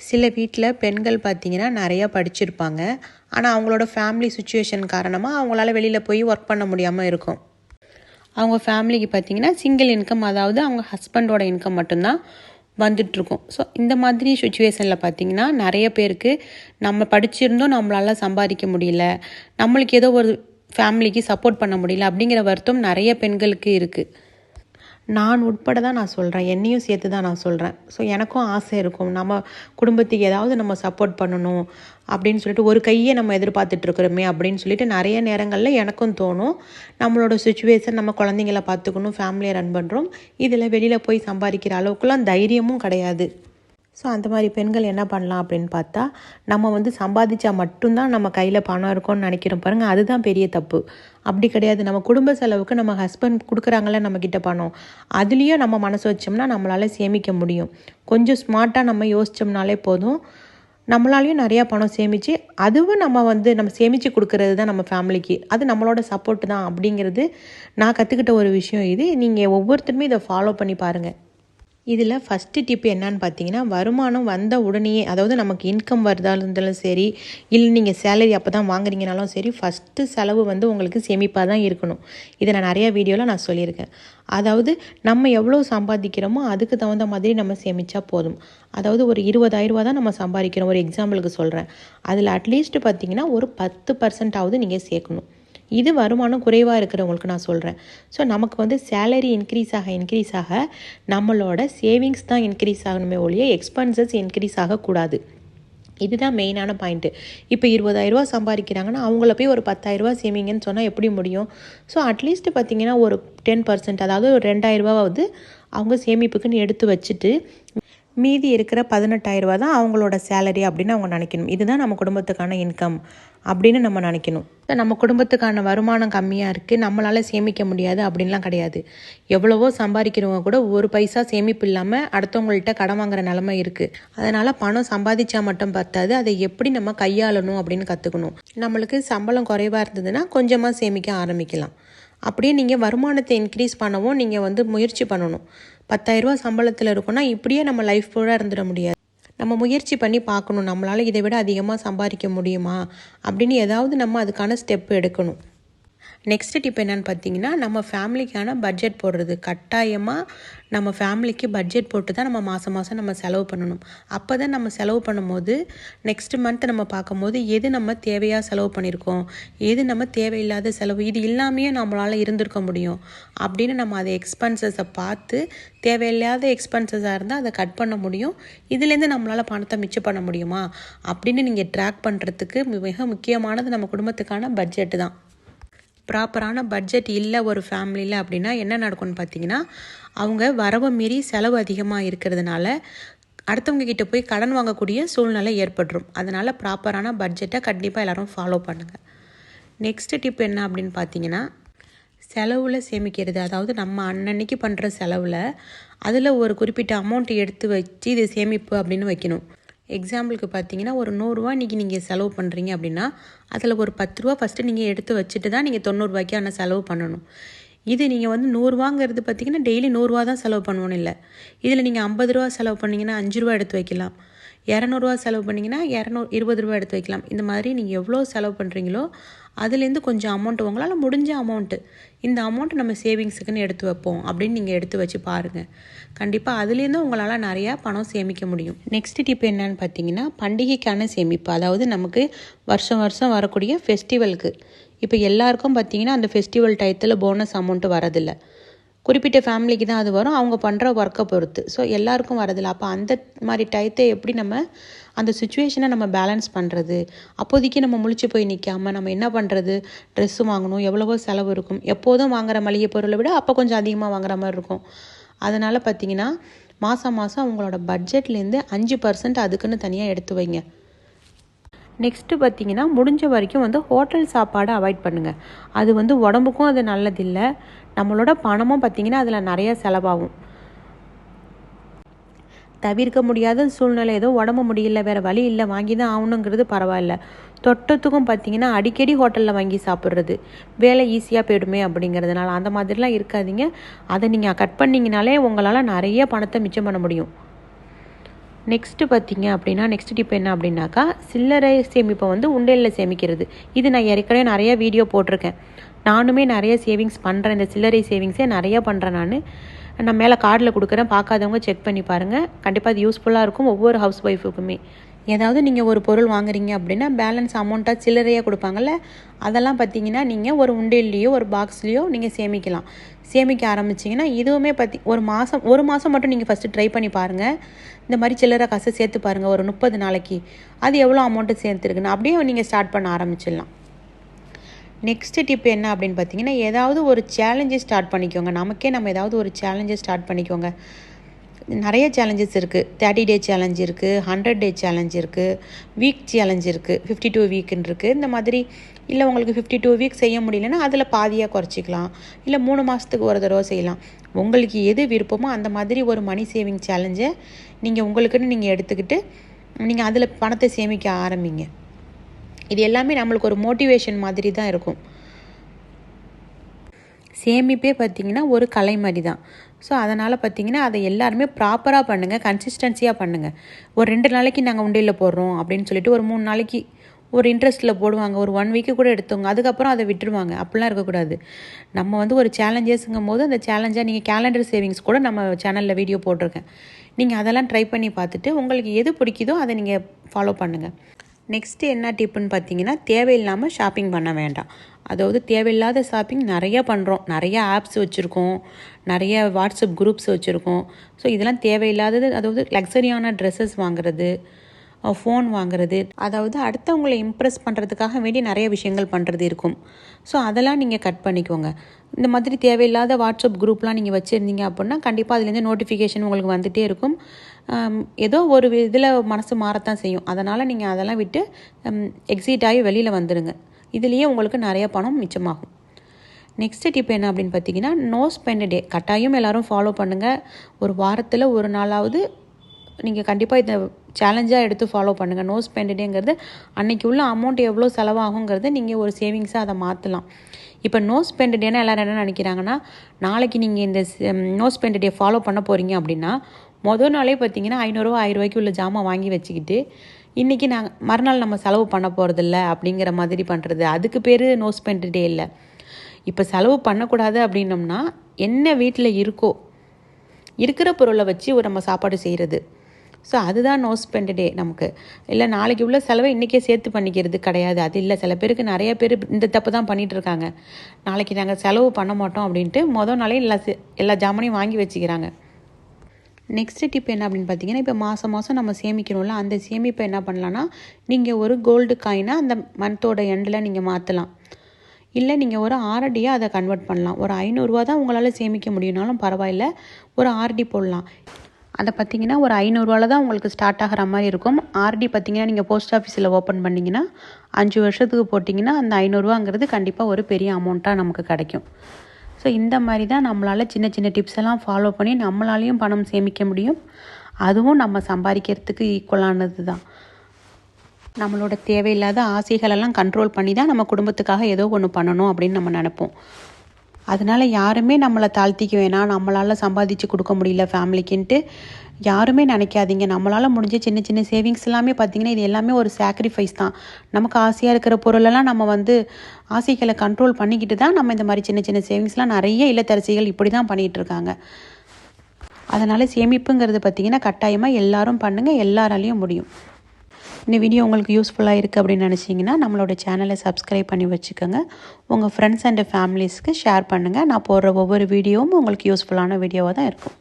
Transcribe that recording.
சில வீட்டில் பெண்கள் பார்த்திங்கன்னா நிறையா படிச்சிருப்பாங்க. ஆனால் அவங்களோட ஃபேமிலி சுச்சுவேஷன் காரணமாக அவங்களால வெளியில் போய் ஒர்க் பண்ண முடியாமல் இருக்கும். அவங்க ஃபேமிலிக்கு பார்த்திங்கன்னா சிங்கிள் இன்கம், அதாவது அவங்க ஹஸ்பண்டோட இன்கம் மட்டும்தான் வந்துட்டுருக்கும். ஸோ இந்த மாதிரி சுச்சுவேஷனில் பார்த்திங்கன்னா நிறைய பேருக்கு நம்ம படிச்சிருந்தோம் நம்மளால் சம்பாதிக்க முடியல, நம்மளுக்கு ஏதோ ஒரு ஃபேமிலிக்கு சப்போர்ட் பண்ண முடியல அப்படிங்கிற வருத்தம் நிறைய பெண்களுக்கு இருக்குது. நான் உட்பட தான் நான் சொல்கிறேன், என்னையும் சேர்த்து தான் நான் சொல்கிறேன். ஸோ எனக்கும் ஆசை இருக்கும், நம்ம குடும்பத்துக்கு ஏதாவது நம்ம சப்போர்ட் பண்ணணும் அப்படின்னு சொல்லிட்டு, ஒரு கையை நம்ம எதிர்பார்த்துட்ருக்குறோமே அப்படின்னு சொல்லிட்டு நிறைய நேரங்களில் எனக்கும் தோணும். நம்மளோட சுச்சுவேஷன், நம்ம குழந்தைங்கள பார்த்துக்கணும், ஃபேமிலியை ரன் பண்ணுறோம், இதில் வெளியில் போய் சம்பாதிக்கிற அளவுக்குலாம் தைரியமும் கிடையாது. ஸோ அந்த மாதிரி பெண்கள் என்ன பண்ணலாம் அப்படின்னு பார்த்தா, நம்ம சம்பாதிச்சா மட்டும்தான் நம்ம கையில் பணம் இருக்கும்னு நினைக்கிறோம் பாருங்கள், அதுதான் பெரிய தப்பு. அப்படி கிடையாது. நம்ம குடும்ப செலவுக்கு நம்ம ஹஸ்பண்ட் கொடுக்குறாங்கள நம்மக்கிட்ட பணம், அதுலேயும் நம்ம மனசு வச்சோம்னா நம்மளால் சேமிக்க முடியும். கொஞ்சம் ஸ்மார்ட்டாக நம்ம யோசித்தோம்னாலே போதும், நம்மளாலையும் நிறையா பணம் சேமித்து, அதுவும் நம்ம சேமித்து கொடுக்கறது தான் நம்ம ஃபேமிலிக்கு, அது நம்மளோட சப்போர்ட் தான் அப்படிங்கிறது நான் கற்றுக்கிட்ட ஒரு விஷயம் இது. நீங்கள் ஒவ்வொருத்தருமே இதை ஃபாலோ பண்ணி பாருங்கள். இதில் ஃபஸ்ட்டு டிப் என்னன்னு பார்த்தீங்கன்னா, வருமானம் வந்த உடனேயே, அதாவது நமக்கு இன்கம் வருதாலும் சரி, இல்லை நீங்கள் சேலரி அப்போ தான் வாங்குறீங்கனாலும் சரி, ஃபஸ்ட்டு செலவு உங்களுக்கு சேமிப்பாக தான் இருக்கணும். இதை நான் நிறையா வீடியோவில் நான் சொல்லியிருக்கேன். அதாவது நம்ம எவ்வளோ சம்பாதிக்கிறோமோ அதுக்கு தகுந்த மாதிரி நம்ம சேமித்தா போதும். அதாவது ஒரு 20,000 தான் நம்ம சம்பாதிக்கிறோம், ஒரு எக்ஸாம்பிளுக்கு சொல்கிறேன். அதில் அட்லீஸ்ட் பார்த்தீங்கன்னா ஒரு 10% நீங்கள் சேர்க்கணும். இது வருமானம் குறைவாக இருக்கிறவங்களுக்கு நான் சொல்கிறேன். ஸோ நமக்கு சேலரி இன்க்ரீஸ் ஆக நம்மளோட சேவிங்ஸ் தான் இன்க்ரீஸ் ஆகணுமே ஒழிய எக்ஸ்பென்சஸ் இன்க்ரீஸ் ஆகக்கூடாது. இதுதான் மெயினான பாயிண்ட்டு. இப்போ 20,000 சம்பாதிக்கிறாங்கன்னா அவங்கள போய் ஒரு 10,000 சேமிங்கன்னு சொன்னால் எப்படி முடியும்? ஸோ அட்லீஸ்ட் பார்த்திங்கன்னா ஒரு 10%, அதாவது ஒரு 2,000 அவங்க சேமிப்புக்குன்னு எடுத்து வச்சுட்டு, மீதி இருக்கிற 18,000 தான் அவங்களோட சேலரி அப்படின்னு அவங்க நினைக்கணும். இதுதான் நம்ம குடும்பத்துக்கான இன்கம் அப்படின்னு நம்ம நினைக்கணும். நம்ம குடும்பத்துக்கான வருமானம் கம்மியாக இருக்குது, நம்மளால் சேமிக்க முடியாது அப்படின்லாம் கிடையாது. எவ்வளவோ சம்பாதிக்கிறவங்க கூட ஒரு பைசா சேமிப்பு இல்லாமல் அடுத்தவங்கள்ட்ட கடன் வாங்குற நிலமை இருக்குது. அதனால் பணம் சம்பாதிச்சா மட்டும் பத்தாது, அதை எப்படி நம்ம கையாளணும் அப்படின்னு கற்றுக்கணும். நம்மளுக்கு சம்பளம் குறைவாக இருந்ததுன்னா கொஞ்சமாக சேமிக்க ஆரம்பிக்கலாம். அப்படியே நீங்கள் வருமானத்தை இன்க்ரீஸ் பண்ணவும் நீங்கள் முயற்சி பண்ணணும். 10,000 சம்பளத்தில் இருக்குன்னா இப்படியே நம்ம லைஃப் ஃபுல்லாக இருந்துட முடியாது. நம்ம முயற்சி பண்ணி பார்க்கணும், நம்மளால் இதை விட அதிகமாக சம்பாதிக்க முடியுமா அப்படின்னு ஏதாவது நம்ம அதுக்கான ஸ்டெப் எடுக்கணும். நெக்ஸ்ட் டிப் என்னென்னு பார்த்தீங்கன்னா, நம்ம ஃபேமிலிக்கான பட்ஜெட் போடுறது. கட்டாயமாக நம்ம ஃபேமிலிக்கு பட்ஜெட் போட்டு தான் நம்ம மாதம் நம்ம செலவு பண்ணணும். அப்போ தான் நம்ம செலவு பண்ணும்போது நெக்ஸ்ட் மந்த் நம்ம பார்க்கும்போது எது நம்ம தேவையாக செலவு பண்ணியிருக்கோம், எது நம்ம தேவையில்லாத செலவு, இது இல்லாமையே நம்மளால் இருந்திருக்க முடியும் அப்படின்னு நம்ம அதை எக்ஸ்பென்சஸை பார்த்து, தேவையில்லாத எக்ஸ்பென்சஸாக இருந்தால் அதை கட் பண்ண முடியும், இதுலேருந்து நம்மளால் பணத்தை மிச்சம் பண்ண முடியுமா அப்படின்னு நீங்கள் ட்ராக் பண்ணுறதுக்கு மிக முக்கியமானது நம்ம குடும்பத்துக்கான பட்ஜெட்டு தான். ப்ராப்பரான பட்ஜெட் இல்லை ஒரு ஃபேமிலியில் அப்படின்னா என்ன நடக்கும்னு பார்த்தீங்கன்னா, அவங்க வரவை மீறி செலவு அதிகமாக இருக்கிறதுனால அடுத்தவங்க கிட்ட போய் கடன் வாங்கக்கூடிய சூழ்நிலை ஏற்பட்டுரும். அதனால் ப்ராப்பரான பட்ஜெட்டை கண்டிப்பாக எல்லோரும் ஃபாலோ பண்ணுங்கள். நெக்ஸ்ட் டிப் என்ன அப்படின்னு பார்த்தீங்கன்னா, செலவில் சேமிக்கிறது. அதாவது நம்ம அன்னன்னைக்கு பண்ணுற செலவில் அதில் ஒரு குறிப்பிட்ட அமௌண்ட் எடுத்து வச்சு இது சேமிப்பு அப்படின்னு வைக்கணும். எக்ஸாம்பிளுக்கு பார்த்தீங்கன்னா, ஒரு 100 ரூபா இன்றைக்கி நீங்கள் செலவு பண்ணுறீங்க அப்படின்னா, அதில் ஒரு 10 ரூபா ஃபஸ்ட்டு நீங்கள் எடுத்து வச்சுட்டு தான் நீங்கள் 90 ரூபாய்க்கான செலவு பண்ணணும். இது நீங்கள் 100 ரூபாங்கிறது பார்த்தீங்கன்னா டெய்லி 100 ரூபா தான் செலவு பண்ணணும்னு இல்லை. இதில் நீங்கள் 50 ரூபா செலவு பண்ணிங்கன்னா 5 ரூபா எடுத்து வைக்கலாம். 200 ரூபா செலவு பண்ணிங்கன்னா 20 ரூபா எடுத்து வைக்கலாம். இந்த மாதிரி நீங்கள் எவ்வளோ செலவு பண்ணுறீங்களோ அதுலேருந்து கொஞ்சம் அமௌண்ட்டு, உங்களால் முடிஞ்ச அமௌண்ட்டு, இந்த அமௌண்ட் நம்ம சேவிங்ஸுக்குன்னு எடுத்து வைப்போம் அப்படின்னு நீங்கள் எடுத்து வச்சு பாருங்கள். கண்டிப்பாக அதுலேருந்து உங்களால் நிறையா பணம் சேமிக்க முடியும். நெக்ஸ்ட் டிப் என்னன்னு பார்த்தீங்கன்னா, பண்டிகைக்கான சேமிப்பு. அதாவது நமக்கு வருஷம் வரக்கூடிய ஃபெஸ்டிவலுக்கு, இப்போ எல்லாருக்கும் பார்த்தீங்கன்னா அந்த ஃபெஸ்டிவல் டயத்தில் போனஸ் அமௌண்ட்டு வரதில்லை. குறிப்பிட்ட ஃபேமிலிக்கு தான் அது வரும், அவங்க பண்ணுற ஒர்க்கை பொறுத்து. ஸோ எல்லாருக்கும் வரதில்லை. அப்போ அந்த மாதிரி டயத்தை எப்படி நம்ம அந்த சுச்சுவேஷனை நம்ம பேலன்ஸ் பண்ணுறது? அப்போதைக்கு நம்ம முழிச்சு போய் நிற்காமல் நம்ம என்ன பண்ணுறது? ட்ரெஸ்ஸு வாங்கணும், எவ்வளவோ செலவு இருக்கும். எப்போதும் வாங்குகிற மளிகை பொருளை விட அப்போ கொஞ்சம் அதிகமாக வாங்குற மாதிரி இருக்கும். அதனால் பார்த்தீங்கன்னா மாதம் அவங்களோட பட்ஜெட்லேருந்து 5% அதுக்குன்னு தனியாக எடுத்து வைங்க. நெக்ஸ்ட்டு பார்த்திங்கன்னா, முடிஞ்ச வரைக்கும் ஹோட்டல் சாப்பாடை அவாய்ட் பண்ணுங்கள். அது உடம்புக்கும் அது நல்லதில்லை, நம்மளோட பணமும் பார்த்திங்கன்னா அதில் நிறைய செலவாகும். தவிர்க்க முடியாத சூழ்நிலை, ஏதோ உடம்பு முடியல, வேறு வழி இல்லை, வாங்கி தான் ஆகணுங்கிறது பரவாயில்ல. தொட்டத்துக்கும் பார்த்திங்கன்னா அடிக்கடி ஹோட்டலில் வாங்கி சாப்பிட்றது, வேலை ஈஸியாக போயிடுமே அப்படிங்கிறதுனால அந்த மாதிரிலாம் இருக்காதீங்க. அதை நீங்கள் கட் பண்ணிங்கனாலே உங்களால் நிறைய பணத்தை மிச்சம் பண்ண முடியும். நெக்ஸ்ட்டு பார்த்தீங்க அப்படின்னா நெக்ஸ்ட் டிப் என்ன அப்படின்னாக்கா, சில்லறை சேமிப்பை வந்து உண்டியலில் சேமிக்கிறது. இது நான் ஏற்கனவே நிறைய வீடியோ போட்டிருக்கேன். நானுமே நிறைய சேவிங்ஸ் பண்ணுறேன். இந்த சில்லறை சேவிங்ஸே நிறையா பண்ணுறேன் நான் மேலே கார்டில் கொடுக்குறேன். பார்க்காதவங்க செக் பண்ணி பாருங்கள். கண்டிப்பாக அது யூஸ்ஃபுல்லாக இருக்கும் ஒவ்வொரு ஹவுஸ் ஒய்ஃபுக்குமே. ஏதாவது நீங்கள் ஒரு பொருள் வாங்குறீங்க அப்படின்னா பேலன்ஸ் அமௌண்ட்டாக சில்லறையாக கொடுப்பாங்கள்ல, அதெல்லாம் பார்த்தீங்கன்னா நீங்கள் ஒரு உண்டியல்லையோ ஒரு பாக்ஸ்லேயோ நீங்கள் சேமிக்கலாம். சேமிக்க ஆரம்பிச்சிங்கன்னா இதுவுமே ஒரு மாதம் மட்டும் நீங்கள் ஃபஸ்ட்டு ட்ரை பண்ணி பாருங்கள். இந்த மாதிரி சில்லறை காசை சேர்த்து பாருங்கள் ஒரு 30 நாளைக்கு. அது எவ்வளோ அமௌண்ட்டு சேர்த்துருக்குன்னு அப்படியே நீங்கள் ஸ்டார்ட் பண்ண ஆரம்பிச்சிடலாம். நெக்ஸ்ட்டு டிப் என்ன அப்படின்னு பார்த்தீங்கன்னா, ஏதாவது ஒரு சேலஞ்சை ஸ்டார்ட் பண்ணிக்கோங்க. நம்ம ஏதாவது ஒரு சேலஞ்சை ஸ்டார்ட் பண்ணிக்கோங்க. நிறைய சேலஞ்சஸ் இருக்குது. 30 டே சேலஞ்ச் இருக்குது, 100 டே சேலஞ்ச் இருக்குது, வீக் சேலஞ்ச் இருக்குது, 52 வீக்குன்னு இருக்குது. இந்த மாதிரி இல்லை உங்களுக்கு 52 வீக் செய்ய முடியலன்னா அதில் பாதியாக குறைச்சிக்கலாம். இல்லை 3 மாதத்துக்கு ஒரு தடவை செய்யலாம். உங்களுக்கு எது விருப்பமோ அந்த மாதிரி ஒரு மணி சேவிங் சேலஞ்சை நீங்கள் உங்களுக்குன்னு நீங்கள் எடுத்துக்கிட்டு நீங்கள் அதில் பணத்தை சேமிக்க ஆரம்பிங்க. இது எல்லாமே நம்மளுக்கு ஒரு மோட்டிவேஷன் மாதிரி தான் இருக்கும். சேமிப்பே பார்த்திங்கன்னா ஒரு கலை மாதிரி தான். ஸோ அதனால் பார்த்திங்கன்னா அதை எல்லாருமே ப்ராப்பராக பண்ணுங்கள், கன்சிஸ்டன்சியாக பண்ணுங்கள். ஒரு 2 நாளைக்கு நாங்கள் உண்டியலில் போடுறோம் அப்படின்னு சொல்லிட்டு ஒரு 3 நாளைக்கு ஒரு இன்ட்ரெஸ்ட்டில் போடுவாங்க. ஒரு 1 வீக்கு கூட எடுத்தவங்க அதுக்கப்புறம் அதை விட்டுருவாங்க. அப்படிலாம் இருக்கக்கூடாது. நம்ம வந்து ஒரு சேலஞ்சஸ்ங்கும் போது அந்த சேலஞ்சாக நீங்கள் கேலண்டர் சேவிங்ஸ் கூட நம்ம சேனலில் வீடியோ போட்டிருக்கேன். நீங்கள் அதெல்லாம் ட்ரை பண்ணி பார்த்துட்டு உங்களுக்கு எது பிடிக்குதோ அதை நீங்கள் ஃபாலோ பண்ணுங்கள். நெக்ஸ்ட்டு என்ன டிப்புன்னு பார்த்தீங்கன்னா, தேவையில்லாமல் ஷாப்பிங் பண்ண வேண்டாம். அதாவது தேவையில்லாத ஷாப்பிங் நிறையா பண்ணுறோம். நிறையா ஆப்ஸ் வச்சுருக்கோம், நிறைய வாட்ஸ்அப் குரூப்ஸ் வச்சுருக்கோம். ஸோ இதெல்லாம் தேவையில்லாதது. அதாவது லக்ஸரியான ட்ரெஸ்ஸஸ் வாங்குறது, ஃபோன் வாங்குறது, அதாவது அடுத்தவங்களை இம்ப்ரெஸ் பண்ணுறதுக்காக வேண்டி நிறைய விஷயங்கள் பண்ணுறது இருக்கும். ஸோ அதெல்லாம் நீங்கள் கட் பண்ணிக்கோங்க. இந்த மாதிரி தேவையில்லாத வாட்ஸ்அப் குரூப்லாம் நீங்கள் வச்சுருந்தீங்க அப்படின்னா கண்டிப்பாக அதுலேருந்து நோட்டிஃபிகேஷன் உங்களுக்கு வந்துகிட்டே இருக்கும். ஏதோ ஒரு இதில் மனசு மாறத்தான் செய்யும். அதனால் நீங்கள் அதெல்லாம் விட்டு எக்ஸிட் ஆகி வெளியில் வந்துடுங்க. இதுலேயே உங்களுக்கு நிறைய பணம் மிச்சமாகும். நெக்ஸ்ட் டிப் என்ன அப்படின்னு பார்த்தீங்கன்னா, நோ ஸ்பெண்ட் டே கட்டாயம் எல்லோரும் ஃபாலோ பண்ணுங்கள். ஒரு வாரத்தில் ஒரு நாளாவது நீங்கள் கண்டிப்பாக இதை சேலஞ்சாக எடுத்து ஃபாலோ பண்ணுங்கள். நோ ஸ்பெண்ட் டேங்கிறது அன்றைக்கி உள்ள அமௌண்ட் எவ்வளோ செலவாகுங்கிறத நீங்கள் ஒரு சேவிங்ஸாக அதை மாற்றலாம். இப்போ நோ ஸ்பெண்ட் டேனா எல்லோரும் என்ன நினைக்கிறாங்கன்னா, நாளைக்கு நீங்கள் இந்த நோ ஸ்பெண்ட் டே ஃபாலோ பண்ண போகிறீங்க அப்படின்னா மொதல் நாளே பார்த்தீங்கன்னா 500 1000 உள்ள ஜாமான் வாங்கி வச்சுக்கிட்டு இன்றைக்கி மறுநாள் நம்ம செலவு பண்ண போகிறதில்ல அப்படிங்கிற மாதிரி பண்ணுறது. அதுக்கு பேர் நோ ஸ்பெண்ட் டே இல்லை. இப்போ செலவு பண்ணக்கூடாது அப்படின்னோம்னா என்ன வீட்டில் இருக்கோ இருக்கிற பொருளை வச்சு நம்ம சாப்பாடு செய்கிறது. ஸோ அதுதான் நோ ஸ்பெண்ட் டே நமக்கு. இல்லை நாளைக்கு உள்ள செலவை இன்றைக்கே சேர்த்து பண்ணிக்கிறது கிடையாது. அது இல்லை. சில பேருக்கு நிறைய பேர் இந்த தப்பு தான் பண்ணிகிட்டு இருக்காங்க. நாளைக்கு நாங்கள் செலவு பண்ண மாட்டோம் அப்படின்ட்டு மொதல் நாளே எல்லா ஜாமானையும் வாங்கி வச்சுக்கிறாங்க. நெக்ஸ்ட் டிப் என்ன அப்படின்னு பார்த்தீங்கன்னா, இப்போ மாதம் நம்ம சேமிக்கணும்ல, அந்த சேமிப்பை என்ன பண்ணலான்னா நீங்கள் ஒரு கோல்டு காயினாக அந்த மந்தோட எண்டில் நீங்கள் மாற்றலாம். இல்லை நீங்கள் ஒரு ஆர்டியாக அதை கன்வெர்ட் பண்ணலாம். ஒரு 500 தான் உங்களால் சேமிக்க முடியும்னாலும் பரவாயில்ல, ஒரு ஆர்டி போடலாம். அதை பார்த்திங்கன்னா ஒரு 500 தான் உங்களுக்கு ஸ்டார்ட் ஆகிற மாதிரி இருக்கும். ஆர்டி பார்த்திங்கன்னா நீங்கள் போஸ்ட் ஆஃபீஸில் ஓப்பன் பண்ணிங்கன்னா 5 வருஷத்துக்கு போட்டிங்கன்னா அந்த 500 கண்டிப்பாக ஒரு பெரிய அமௌண்ட்டாக நமக்கு கிடைக்கும். ஸோ இந்த மாதிரி தான் நம்மளால் சின்ன சின்ன டிப்ஸ் எல்லாம் ஃபாலோ பண்ணி நம்மளாலையும் பணம் சேமிக்க முடியும். அதுவும் நம்ம சம்பாதிக்கிறதுக்கு ஈக்குவலானது தான். நம்மளோட தேவையில்லாத ஆசைகளெல்லாம் கண்ட்ரோல் பண்ணி தான் நம்ம குடும்பத்துக்காக ஏதோ ஒன்று பண்ணணும் அப்படின்னு நம்ம நினைப்போம். அதனால் யாருமே நம்மளை தாழ்த்திக்க வேணாம், நம்மளால் சம்பாதிச்சு கொடுக்க முடியல ஃபேமிலிக்குன்ட்டு யாருமே நினைக்காதீங்க. நம்மளால் முடிஞ்ச சின்ன சின்ன சேவிங்ஸ் எல்லாமே பார்த்திங்கன்னா இது எல்லாமே ஒரு சாக்ரிஃபைஸ் தான். நமக்கு ஆசையாக இருக்கிற பொருளெல்லாம் நம்ம ஆசைகளை கண்ட்ரோல் பண்ணிக்கிட்டு தான் நம்ம இந்த மாதிரி சின்ன சின்ன சேவிங்ஸ்லாம் நிறைய இல்லத்தரசிகள் இப்படி தான் பண்ணிகிட்ருக்காங்க. அதனால் சேமிப்புங்கிறது பார்த்திங்கன்னா கட்டாயமாக எல்லாரும் பண்ணுங்கள், எல்லாராலையும் முடியும். இந்த வீடியோ உங்களுக்கு யூஸ்ஃபுல்லாக இருக்குது அப்படின்னு நினச்சிங்கன்னா நம்மளோட சேனலை சப்ஸ்கிரைப் பண்ணி வச்சுக்கோங்க. உங்கள் ஃப்ரெண்ட்ஸ் அண்ட் ஃபேமிலிஸ்க்கு ஷேர் பண்ணுங்கள். நான் போடுற ஒவ்வொரு வீடியோவும் உங்களுக்கு யூஸ்ஃபுல்லான வீடியோவாக தான் இருக்கும்.